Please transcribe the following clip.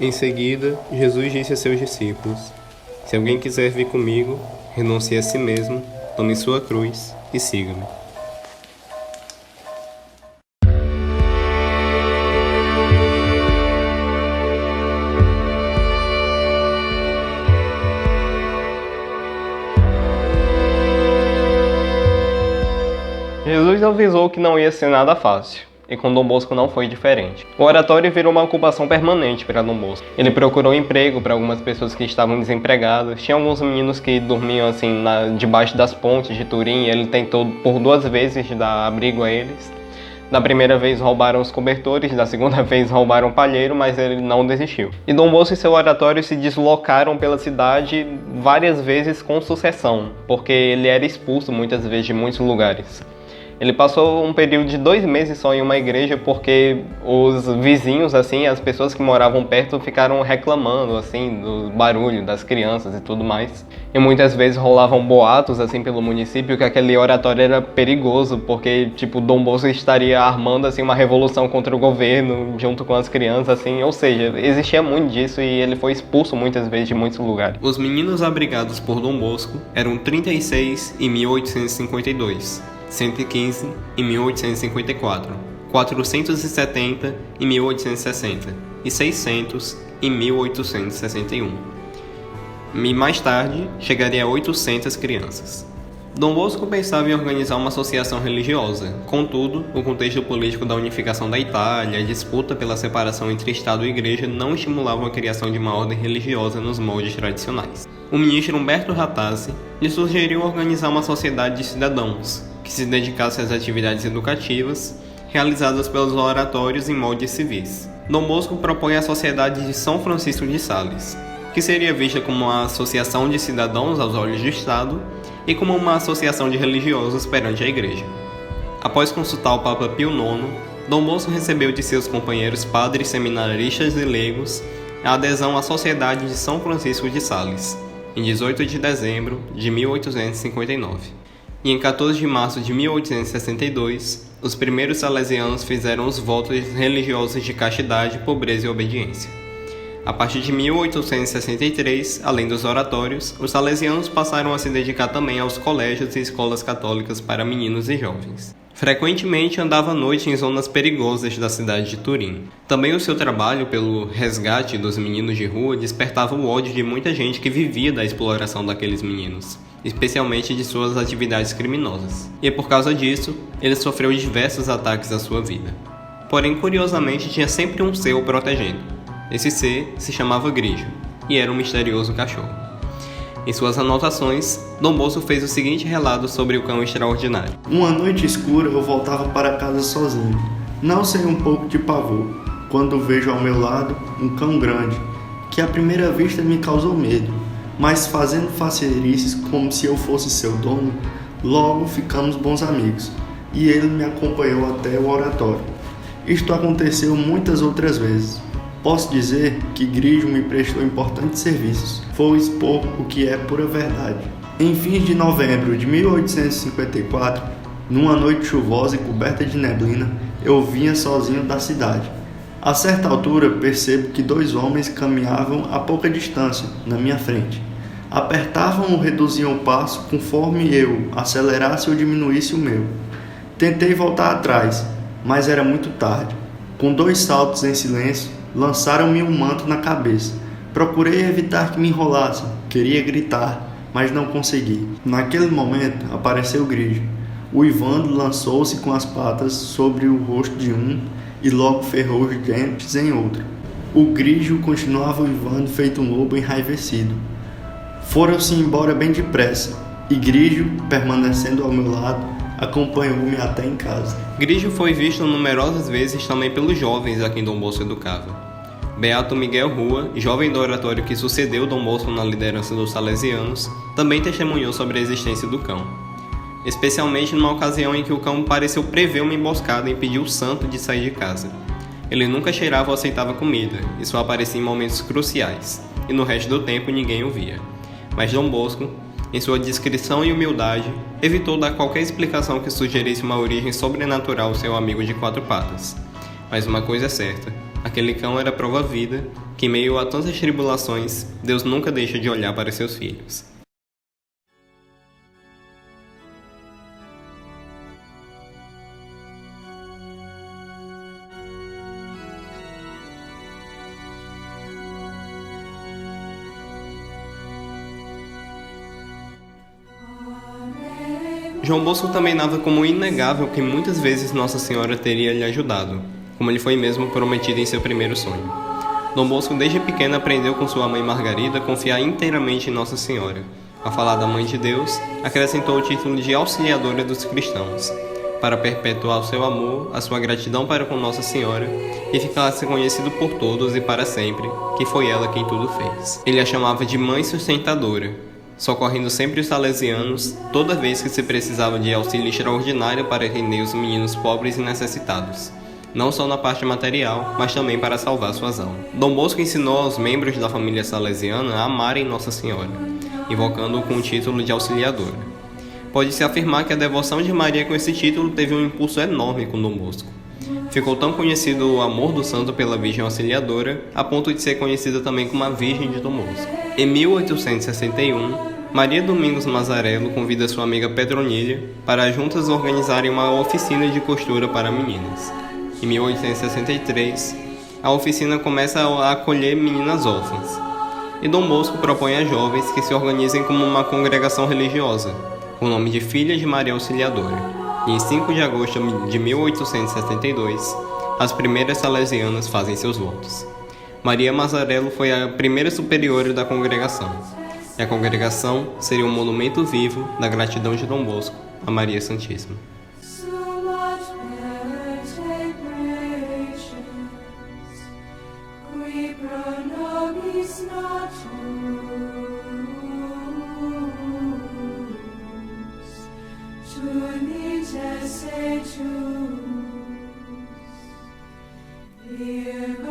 Em seguida, Jesus disse a seus discípulos: Se alguém quiser vir comigo, renuncie a si mesmo, tome sua cruz e siga-me. Jesus avisou que não ia ser nada fácil, e com Dom Bosco não foi diferente. O oratório virou uma ocupação permanente para Dom Bosco. Ele procurou emprego para algumas pessoas que estavam desempregadas. Tinha alguns meninos que dormiam assim debaixo das pontes de Turim, e ele tentou por 2 vezes dar abrigo a eles. Da primeira vez roubaram os cobertores, da segunda vez roubaram o palheiro, mas ele não desistiu. E Dom Bosco e seu oratório se deslocaram pela cidade várias vezes com sucessão, porque ele era expulso muitas vezes de muitos lugares. Ele passou um período de 2 meses só em uma igreja porque os vizinhos, assim, as pessoas que moravam perto ficaram reclamando, assim, do barulho das crianças e tudo mais. E muitas vezes rolavam boatos, assim, pelo município que aquele oratório era perigoso porque, tipo, Dom Bosco estaria armando, assim, uma revolução contra o governo junto com as crianças, assim. Ou seja, existia muito disso e ele foi expulso muitas vezes de muitos lugares. Os meninos abrigados por Dom Bosco eram 36 em 1852. 115 em 1854, 470 em 1860 e 600 em 1861. E mais tarde, chegaria a 800 crianças. Dom Bosco pensava em organizar uma associação religiosa. Contudo, o contexto político da unificação da Itália e a disputa pela separação entre Estado e Igreja não estimulavam a criação de uma ordem religiosa nos moldes tradicionais. O ministro Umberto Ratazzi lhe sugeriu organizar uma sociedade de cidadãos, que se dedicasse às atividades educativas realizadas pelos oratórios em moldes civis. Dom Bosco propõe a Sociedade de São Francisco de Sales, que seria vista como uma associação de cidadãos aos olhos do Estado e como uma associação de religiosos perante a Igreja. Após consultar o Papa Pio IX, Dom Bosco recebeu de seus companheiros padres seminaristas e leigos a adesão à Sociedade de São Francisco de Sales, em 18 de dezembro de 1859. E em 14 de março de 1862, os primeiros salesianos fizeram os votos religiosos de castidade, pobreza e obediência. A partir de 1863, além dos oratórios, os salesianos passaram a se dedicar também aos colégios e escolas católicas para meninos e jovens. Frequentemente andava à noite em zonas perigosas da cidade de Turim. Também o seu trabalho pelo resgate dos meninos de rua despertava o ódio de muita gente que vivia da exploração daqueles meninos, especialmente de suas atividades criminosas. E por causa disso, ele sofreu diversos ataques à sua vida. Porém, curiosamente, tinha sempre um ser o protegendo. Esse ser se chamava Grigio, e era um misterioso cachorro. Em suas anotações, Dom Bosco fez o seguinte relato sobre o cão extraordinário. Uma noite escura eu voltava para casa sozinho, não sem um pouco de pavor, quando vejo ao meu lado um cão grande, que à primeira vista me causou medo, mas fazendo facerices como se eu fosse seu dono, logo ficamos bons amigos, e ele me acompanhou até o oratório. Isto aconteceu muitas outras vezes. Posso dizer que Grigio me prestou importantes serviços. Vou expor o que é pura verdade. Em fins de novembro de 1854, numa noite chuvosa e coberta de neblina, eu vinha sozinho da cidade. A certa altura, percebo que 2 homens caminhavam a pouca distância, na minha frente. Apertavam ou reduziam o passo conforme eu acelerasse ou diminuísse o meu. Tentei voltar atrás, mas era muito tarde. Com 2 saltos em silêncio, lançaram-me um manto na cabeça. Procurei evitar que me enrolassem. Queria gritar, mas não consegui. Naquele momento, apareceu Grigio. O Ivandro lançou-se com as patas sobre o rosto de um e logo ferrou os dentes em outro. O Grigio continuava uivando feito um lobo enraivecido. Foram-se embora bem depressa, e Grigio, permanecendo ao meu lado, acompanhou-me até em casa. Grigio foi visto numerosas vezes também pelos jovens a quem Dom Bosco educava. Beato Miguel Rua, jovem do oratório que sucedeu Dom Bosco na liderança dos salesianos, também testemunhou sobre a existência do cão, especialmente numa ocasião em que o cão pareceu prever uma emboscada e impediu o santo de sair de casa. Ele nunca cheirava ou aceitava comida, e só aparecia em momentos cruciais, e no resto do tempo ninguém o via. Mas Dom Bosco, em sua discrição e humildade, evitou dar qualquer explicação que sugerisse uma origem sobrenatural ao seu amigo de 4 patas. Mas uma coisa é certa, Aquele cão era a prova viva que, em meio a tantas tribulações, Deus nunca deixa de olhar para seus filhos. João Bosco também dava como inegável que muitas vezes Nossa Senhora teria lhe ajudado, como ele foi mesmo prometido em seu primeiro sonho. Dom Bosco desde pequeno aprendeu com sua mãe Margarida a confiar inteiramente em Nossa Senhora. A falar da Mãe de Deus, acrescentou o título de Auxiliadora dos Cristãos, para perpetuar o seu amor, a sua gratidão para com Nossa Senhora e ficasse conhecido por todos e para sempre que foi ela quem tudo fez. Ele a chamava de Mãe Sustentadora, socorrendo sempre os salesianos, toda vez que se precisava de auxílio extraordinário para atender os meninos pobres e necessitados, não só na parte material, mas também para salvar suas almas. Dom Bosco ensinou aos membros da família salesiana a amarem Nossa Senhora, invocando-o com o título de Auxiliadora. Pode-se afirmar que a devoção de Maria com esse título teve um impulso enorme com Dom Bosco. Ficou tão conhecido o amor do santo pela Virgem Auxiliadora, a ponto de ser conhecida também como a Virgem de Dom Bosco. Em 1861, Maria Domingos Mazarello convida sua amiga Petronilha para juntas organizarem uma oficina de costura para meninas. Em 1863, a oficina começa a acolher meninas órfãs, e Dom Bosco propõe a jovens que se organizem como uma congregação religiosa, com o nome de Filhas de Maria Auxiliadora. E em 5 de agosto de 1872, as primeiras salesianas fazem seus votos. Maria Mazarello foi a primeira superiora da congregação, e a congregação seria um monumento vivo da gratidão de Dom Bosco a Maria Santíssima. Here